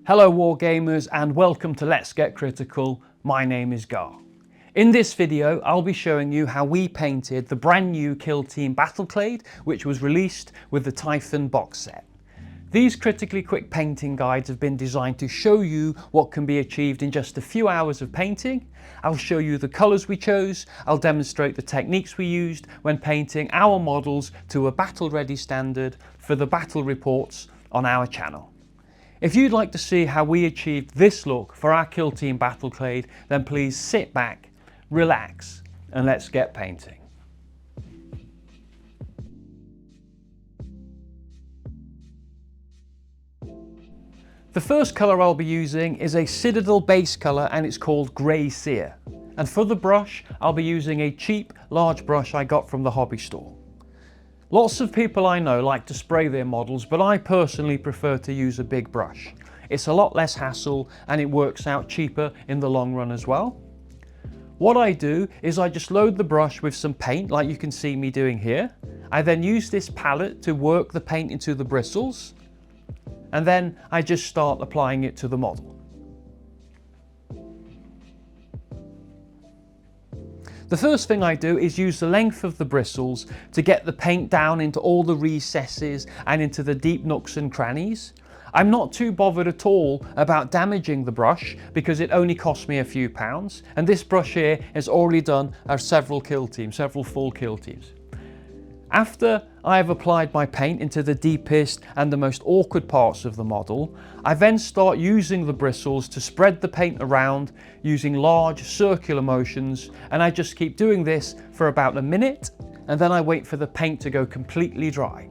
Hello Wargamers and welcome to Let's Get Critical. My name is Gar. In this video I'll be showing you how we painted the brand new Kill Team Battleclade, which was released with the Typhon box set. These critically quick painting guides have been designed to show you what can be achieved in just a few hours of painting. I'll show you the colours we chose, I'll demonstrate the techniques we used when painting our models to a battle ready standard for the battle reports on our channel. If you'd like to see how we achieved this look for our Kill Team Battleclade, then please sit back, relax, and let's get painting. The first colour I'll be using is a Citadel base colour and it's called Grey Seer. And for the brush, I'll be using a cheap, large brush I got from the hobby store. Lots of people I know like to spray their models, but I personally prefer to use a big brush. It's a lot less hassle and it works out cheaper in the long run as well. What I do is I just load the brush with some paint like you can see me doing here. I then use this palette to work the paint into the bristles and then I just start applying it to the model. The first thing I do is use the length of the bristles to get the paint down into all the recesses and into the deep nooks and crannies. I'm not too bothered at all about damaging the brush because it only cost me a few pounds, and this brush here has already done several full kill teams. After I have applied my paint into the deepest and the most awkward parts of the model, I then start using the bristles to spread the paint around using large circular motions, and I just keep doing this for about a minute and then I wait for the paint to go completely dry.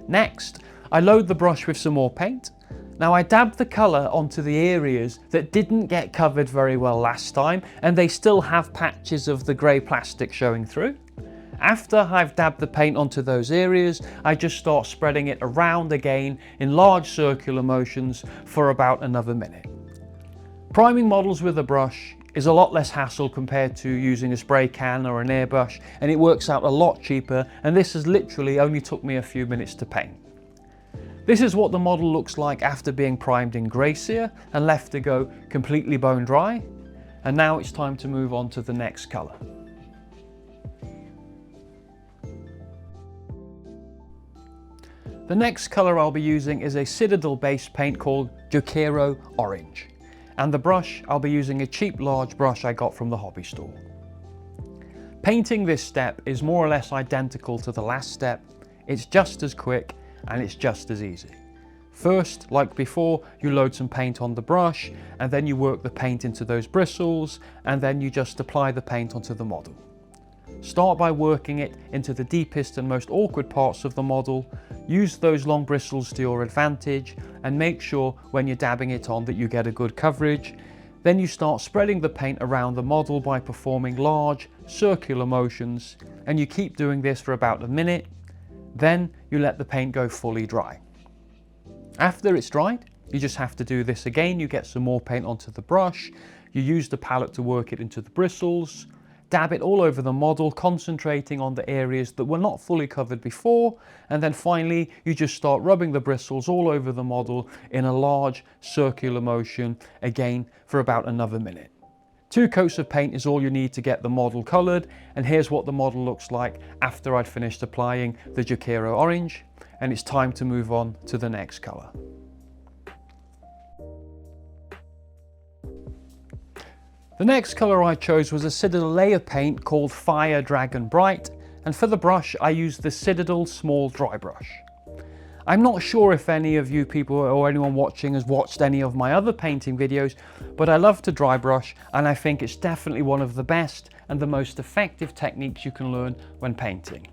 Next, I load the brush with some more paint. Now I dab the colour onto the areas that didn't get covered very well last time and they still have patches of the grey plastic showing through. After I've dabbed the paint onto those areas, I just start spreading it around again in large circular motions for about another minute. Priming models with a brush is a lot less hassle compared to using a spray can or an airbrush, and it works out a lot cheaper, and this has literally only took me a few minutes to paint. This is what the model looks like after being primed in Grey Seer and left to go completely bone dry. And now it's time to move on to the next colour. The next colour I'll be using is a Citadel base paint called Jokaero Orange. And the brush, I'll be using a cheap large brush I got from the hobby store. Painting this step is more or less identical to the last step. It's just as quick and it's just as easy. First, like before, you load some paint on the brush and then you work the paint into those bristles and then you just apply the paint onto the model. Start by working it into the deepest and most awkward parts of the model. Use those long bristles to your advantage and make sure when you're dabbing it on that you get a good coverage. Then you start spreading the paint around the model by performing large circular motions, and you keep doing this for about a minute. Then you let the paint go fully dry. After it's dried, you just have to do this again. You get some more paint onto the brush, you use the palette to work it into the bristles, dab it all over the model, concentrating on the areas that were not fully covered before, and then finally you just start rubbing the bristles all over the model in a large circular motion, again for about another minute. 2 coats of paint is all you need to get the model coloured, and here's what the model looks like after I'd finished applying the Jokaero Orange, and it's time to move on to the next colour. The next colour I chose was a Citadel layer paint called Fire Dragon Bright, and for the brush I used the Citadel small dry brush. I'm not sure if any of you people or anyone watching has watched any of my other painting videos, but I love to dry brush and I think it's definitely one of the best and the most effective techniques you can learn when painting.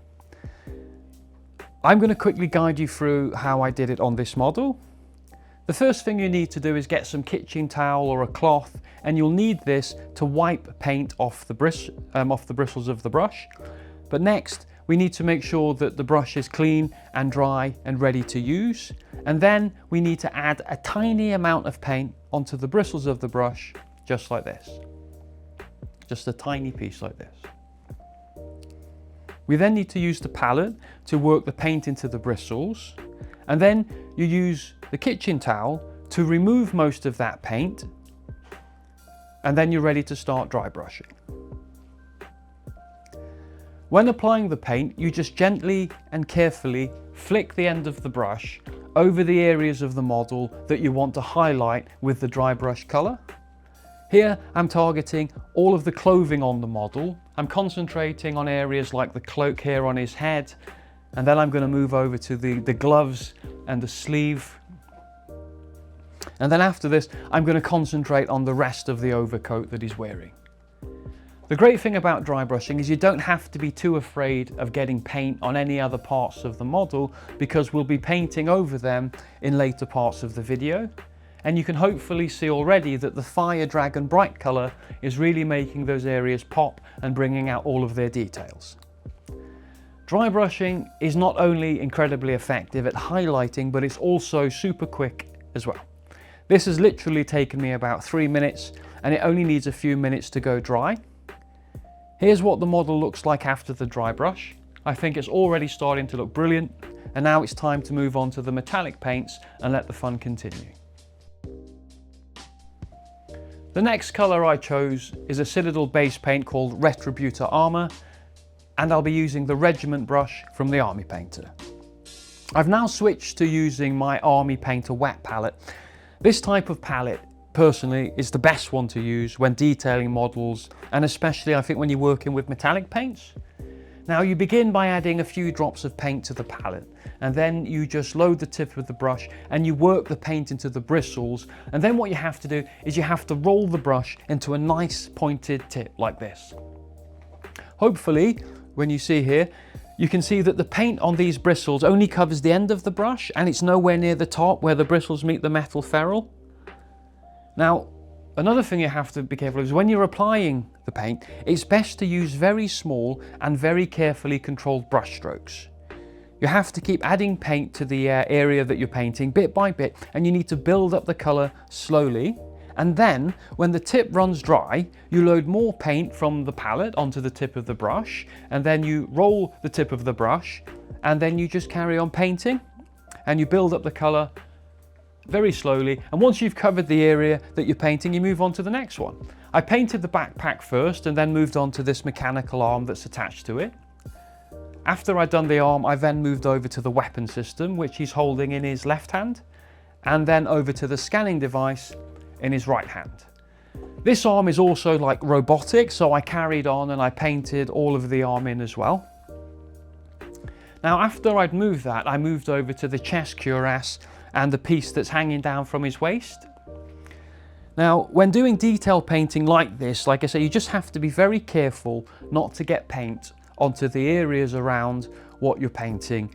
I'm going to quickly guide you through how I did it on this model. The first thing you need to do is get some kitchen towel or a cloth, and you'll need this to wipe paint off the bristles of the brush. But next, we need to make sure that the brush is clean and dry and ready to use. And then we need to add a tiny amount of paint onto the bristles of the brush, just like this. Just a tiny piece like this. We then need to use the palette to work the paint into the bristles, and then you use the kitchen towel to remove most of that paint, and then you're ready to start dry brushing. When applying the paint, you just gently and carefully flick the end of the brush over the areas of the model that you want to highlight with the dry brush colour. Here I'm targeting all of the clothing on the model. I'm concentrating on areas like the cloak here on his head, and then I'm going to move over to the gloves and the sleeve. And then after this, I'm going to concentrate on the rest of the overcoat that he's wearing. The great thing about dry brushing is you don't have to be too afraid of getting paint on any other parts of the model, because we'll be painting over them in later parts of the video. And you can hopefully see already that the Fire Dragon bright colour is really making those areas pop and bringing out all of their details. Dry brushing is not only incredibly effective at highlighting, but it's also super quick as well. This has literally taken me about 3 minutes, and it only needs a few minutes to go dry. Here's what the model looks like after the dry brush. I think it's already starting to look brilliant, and now it's time to move on to the metallic paints and let the fun continue. The next colour I chose is a Citadel base paint called Retributor Armour, and I'll be using the Regiment brush from the Army Painter. I've now switched to using my Army Painter wet palette. This type of palette personally is the best one to use when detailing models, and especially I think when you're working with metallic paints. Now you begin by adding a few drops of paint to the palette, and then you just load the tip of the brush and you work the paint into the bristles, and then what you have to do is you have to roll the brush into a nice pointed tip like this. Hopefully, when you see here, you can see that the paint on these bristles only covers the end of the brush, and it's nowhere near the top where the bristles meet the metal ferrule. Now, another thing you have to be careful of is when you're applying the paint, it's best to use very small and very carefully controlled brush strokes. You have to keep adding paint to the area that you're painting bit by bit, and you need to build up the colour slowly. And then, when the tip runs dry, you load more paint from the palette onto the tip of the brush, and then you roll the tip of the brush, and then you just carry on painting, and you build up the colour very slowly, and once you've covered the area that you're painting, you move on to the next one. I painted the backpack first and then moved on to this mechanical arm that's attached to it. After I'd done the arm, I then moved over to the weapon system, which he's holding in his left hand, and then over to the scanning device in his right hand. This arm is also like robotic, so I carried on and I painted all of the arm in as well. Now after I'd moved that, I moved over to the chest cuirass and the piece that's hanging down from his waist. Now, when doing detail painting like this, like I say, you just have to be very careful not to get paint onto the areas around what you're painting.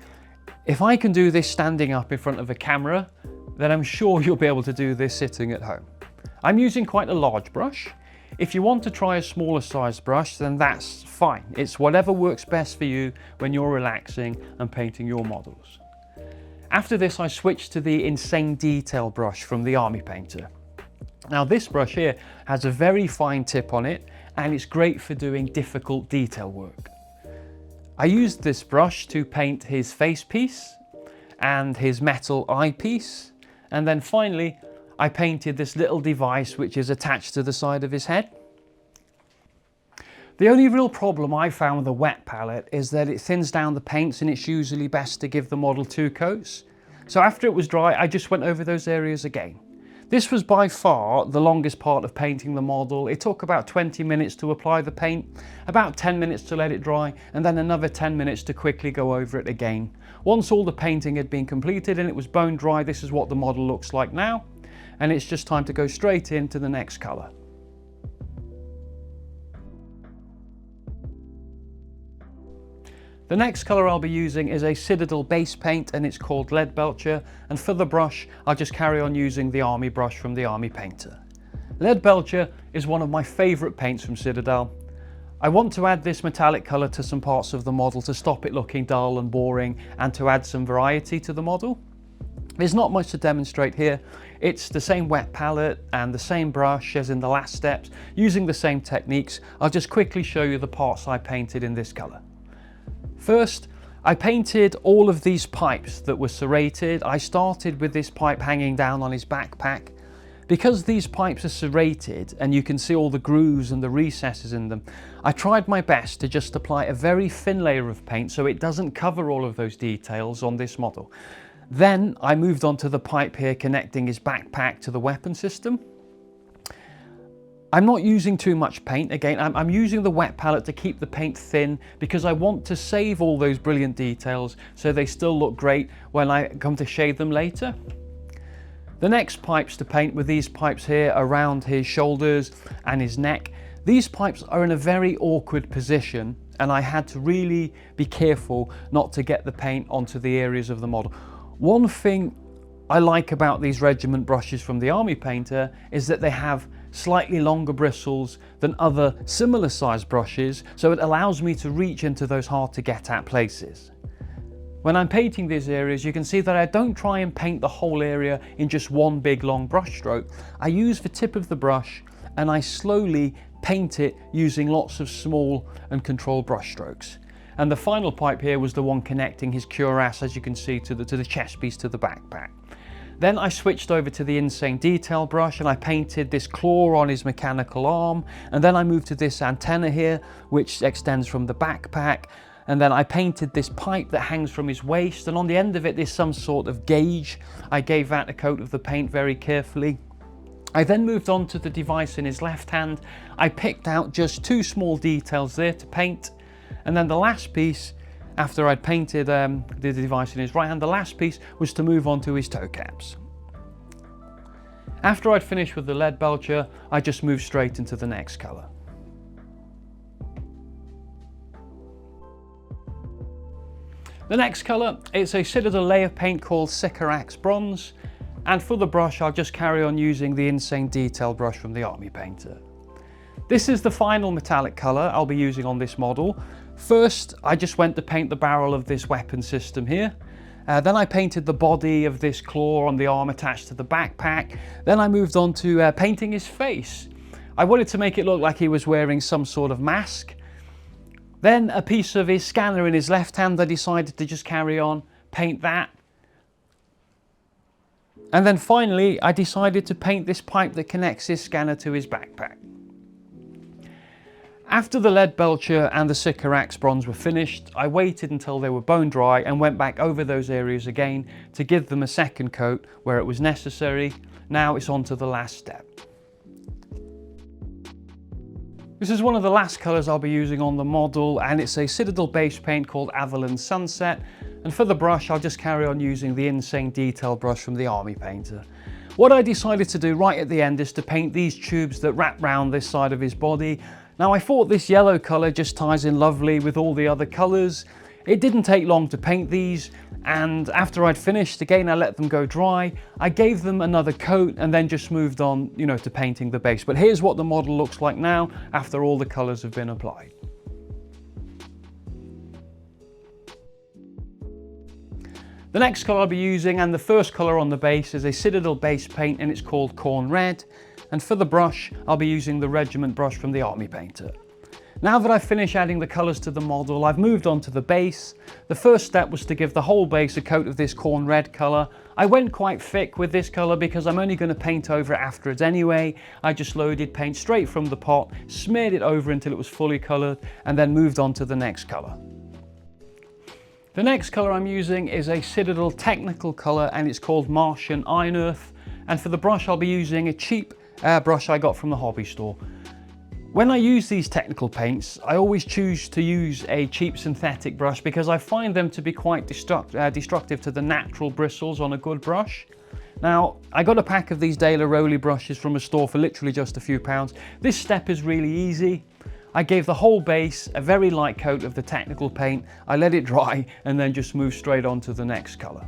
If I can do this standing up in front of a camera, then I'm sure you'll be able to do this sitting at home. I'm using quite a large brush. If you want to try a smaller size brush, then that's fine. It's whatever works best for you when you're relaxing and painting your models. After this, I switched to the Insane Detail brush from the Army Painter. Now this brush here has a very fine tip on it, and it's great for doing difficult detail work. I used this brush to paint his face piece and his metal eyepiece, and then finally I painted this little device which is attached to the side of his head. The only real problem I found with a wet palette is that it thins down the paints, and it's usually best to give the model 2 coats. So after it was dry, I just went over those areas again. This was by far the longest part of painting the model. It took about 20 minutes to apply the paint, about 10 minutes to let it dry, and then another 10 minutes to quickly go over it again. Once all the painting had been completed and it was bone dry, this is what the model looks like now, and it's just time to go straight into the next colour. The next colour I'll be using is a Citadel base paint, and it's called Leadbelcher, and for the brush I'll just carry on using the Army brush from the Army Painter. Leadbelcher is one of my favourite paints from Citadel. I want to add this metallic colour to some parts of the model to stop it looking dull and boring, and to add some variety to the model. There's not much to demonstrate here. It's the same wet palette and the same brush as in the last steps, using the same techniques. I'll just quickly show you the parts I painted in this colour. First, I painted all of these pipes that were serrated. I started with this pipe hanging down on his backpack. Because these pipes are serrated and you can see all the grooves and the recesses in them, I tried my best to just apply a very thin layer of paint so it doesn't cover all of those details on this model. Then I moved on to the pipe here connecting his backpack to the weapon system. I'm not using too much paint. Again, I'm using the wet palette to keep the paint thin because I want to save all those brilliant details so they still look great when I come to shade them later. The next pipes to paint were these pipes here around his shoulders and his neck. These pipes are in a very awkward position and I had to really be careful not to get the paint onto the areas of the model. One thing I like about these regiment brushes from the Army Painter is that they have slightly longer bristles than other similar sized brushes, so it allows me to reach into those hard to get at places. When I'm painting these areas, you can see that I don't try and paint the whole area in just one big long brush stroke. I use the tip of the brush and I slowly paint it using lots of small and controlled brush strokes. And the final pipe here was the one connecting his cuirass, as you can see, to the chest piece to the backpack. Then I switched over to the Insane Detail brush and I painted this claw on his mechanical arm, and then I moved to this antenna here which extends from the backpack, and then I painted this pipe that hangs from his waist, and on the end of it there's some sort of gauge. I gave that a coat of the paint very carefully. I then moved on to the device in his left hand. I picked out just two small details there to paint, and then the last piece, after I'd painted the device in his right hand, the last piece was to move on to his toe caps. After I'd finished with the Leadbelcher, I just moved straight into the next colour. The next colour, it's a Citadel layer paint called Sycorax Bronze, and for the brush I'll just carry on using the Insane Detail brush from the Army Painter. This is the final metallic colour I'll be using on this model. First, I just went to paint the barrel of this weapon system here. Then I painted the body of this claw on the arm attached to the backpack. Then I moved on to painting his face. I wanted to make it look like he was wearing some sort of mask. Then a piece of his scanner in his left hand, I decided to just carry on, paint that. And then finally, I decided to paint this pipe that connects his scanner to his backpack. After the Leadbelcher and the Sycorax Bronze were finished, I waited until they were bone dry and went back over those areas again to give them a second coat where it was necessary. Now it's on to the last step. This is one of the last colours I'll be using on the model, and it's a Citadel base paint called Averland Sunset, and for the brush I'll just carry on using the Insane Detail brush from the Army Painter. What I decided to do right at the end is to paint these tubes that wrap round this side of his body. Now I thought this yellow colour just ties in lovely with all the other colours. It didn't take long to paint these, and after I'd finished, again I let them go dry. I gave them another coat and then just moved on, to painting the base. But here's what the model looks like now after all the colours have been applied. The next colour I'll be using, and the first colour on the base, is a Citadel base paint and it's called Khorne Red. And for the brush, I'll be using the Regiment brush from the Army Painter. Now that I've finished adding the colours to the model, I've moved on to the base. The first step was to give the whole base a coat of this Khorne Red colour. I went quite thick with this colour because I'm only going to paint over it afterwards anyway. I just loaded paint straight from the pot, smeared it over until it was fully coloured, and then moved on to the next colour. The next colour I'm using is a Citadel technical colour and it's called Martian Ironearth. And for the brush I'll be using a cheap brush I got from the hobby store. When I use these technical paints, I always choose to use a cheap synthetic brush because I find them to be quite destructive to the natural bristles on a good brush. Now, I got a pack of these De La Rowley brushes from a store for literally just a few pounds. This step is really easy. I gave the whole base a very light coat of the technical paint, I let it dry, and then just moved straight on to the next colour.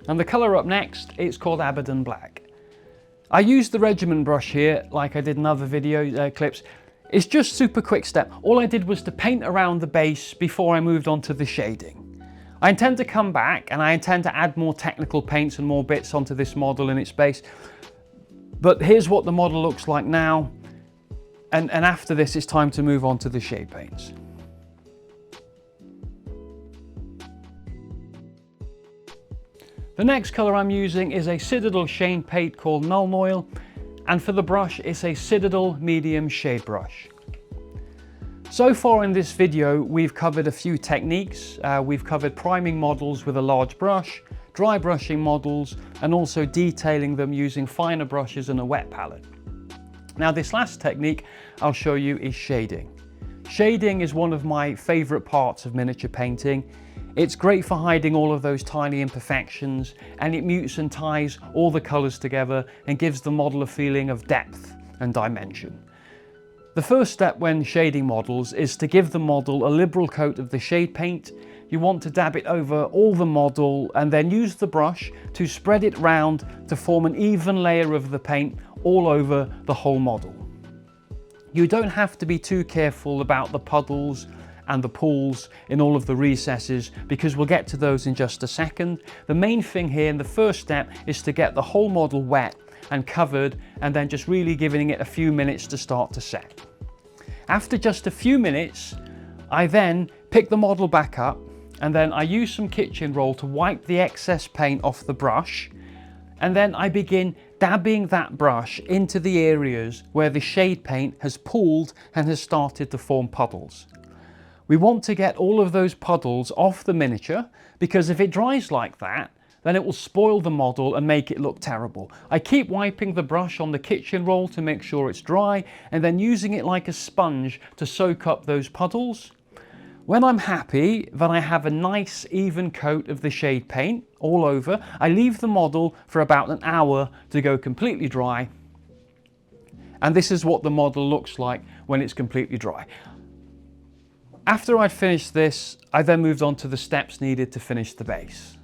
And the colour up next, it's called Abaddon Black. I used the Regiment brush here, like I did in other video clips. It's just super quick step. All I did was to paint around the base before I moved on to the shading. I intend to come back and I intend to add more technical paints and more bits onto this model in its base. But here's what the model looks like now. And after this, it's time to move on to the shade paints. The next colour I'm using is a Citadel shade paint called Nuln Oil, and for the brush it's a Citadel medium shade brush. So far in this video we've covered a few techniques. We've covered priming models with a large brush, dry brushing models, and also detailing them using finer brushes and a wet palette. Now this last technique I'll show you is shading. Shading is one of my favourite parts of miniature painting. It's great for hiding all of those tiny imperfections, and it mutes and ties all the colours together and gives the model a feeling of depth and dimension. The first step when shading models is to give the model a liberal coat of the shade paint. You want to dab it over all the model and then use the brush to spread it round to form an even layer of the paint all over the whole model. You don't have to be too careful about the puddles and the pools in all of the recesses, because we'll get to those in just a second. The main thing here in the first step is to get the whole model wet and covered, and then just really giving it a few minutes to start to set. After just a few minutes, I then pick the model back up, and then I use some kitchen roll to wipe the excess paint off the brush, and then I begin dabbing that brush into the areas where the shade paint has pooled and has started to form puddles. We want to get all of those puddles off the miniature, because if it dries like that, then it will spoil the model and make it look terrible. I keep wiping the brush on the kitchen roll to make sure it's dry, and then using it like a sponge to soak up those puddles. When I'm happy that I have a nice even coat of the shade paint all over, I leave the model for about an hour to go completely dry. And this is what the model looks like when it's completely dry. After I'd finished this, I then moved on to the steps needed to finish the base.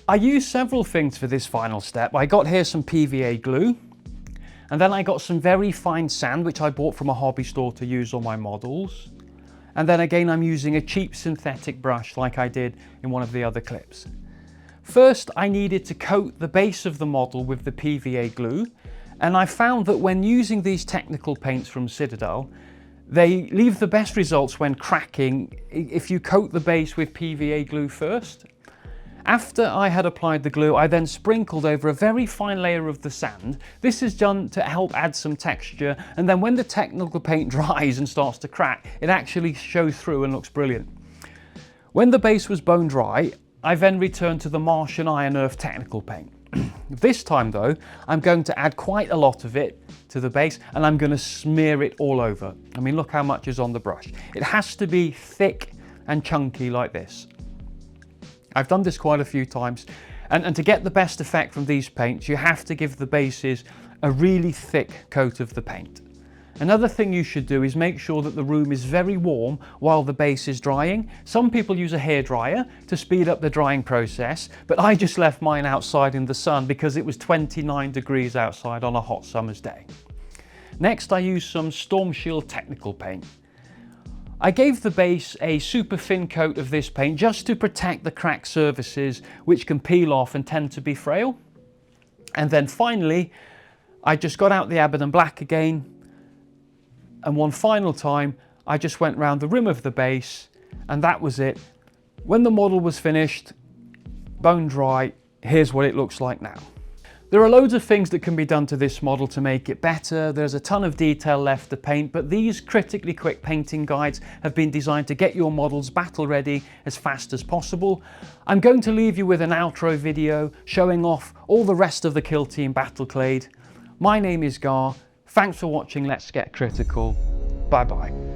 I used several things for this final step. I got here some PVA glue, and then I got some very fine sand which I bought from a hobby store to use on my models. And then again I'm using a cheap synthetic brush like I did in one of the other clips. First I needed to coat the base of the model with the PVA glue, and I found that when using these technical paints from Citadel, they leave the best results when cracking if you coat the base with PVA glue first. After I had applied the glue, I then sprinkled over a very fine layer of the sand. This is done to help add some texture, and then when the technical paint dries and starts to crack, it actually shows through and looks brilliant. When the base was bone dry, I then returned to the Martian Ironearth technical paint. This time though, I'm going to add quite a lot of it to the base, and I'm going to smear it all over. I mean, look how much is on the brush. It has to be thick and chunky like this. I've done this quite a few times, and to get the best effect from these paints, you have to give the bases a really thick coat of the paint. Another thing you should do is make sure that the room is very warm while the base is drying. Some people use a hairdryer to speed up the drying process, but I just left mine outside in the sun because it was 29 degrees outside on a hot summer's day. Next, I used some Stormshield technical paint. I gave the base a super thin coat of this paint just to protect the cracked surfaces, which can peel off and tend to be frail. And then finally, I just got out the Abaddon Black again, and one final time I just went round the rim of the base, and that was it. When the model was finished, bone dry, here's what it looks like now. There are loads of things that can be done to this model to make it better. There's a ton of detail left to paint, but these critically quick painting guides have been designed to get your models battle ready as fast as possible. I'm going to leave you with an outro video showing off all the rest of the kill team Battleclade. My name is Gar. Thanks for watching Let's Get Critical. Bye bye.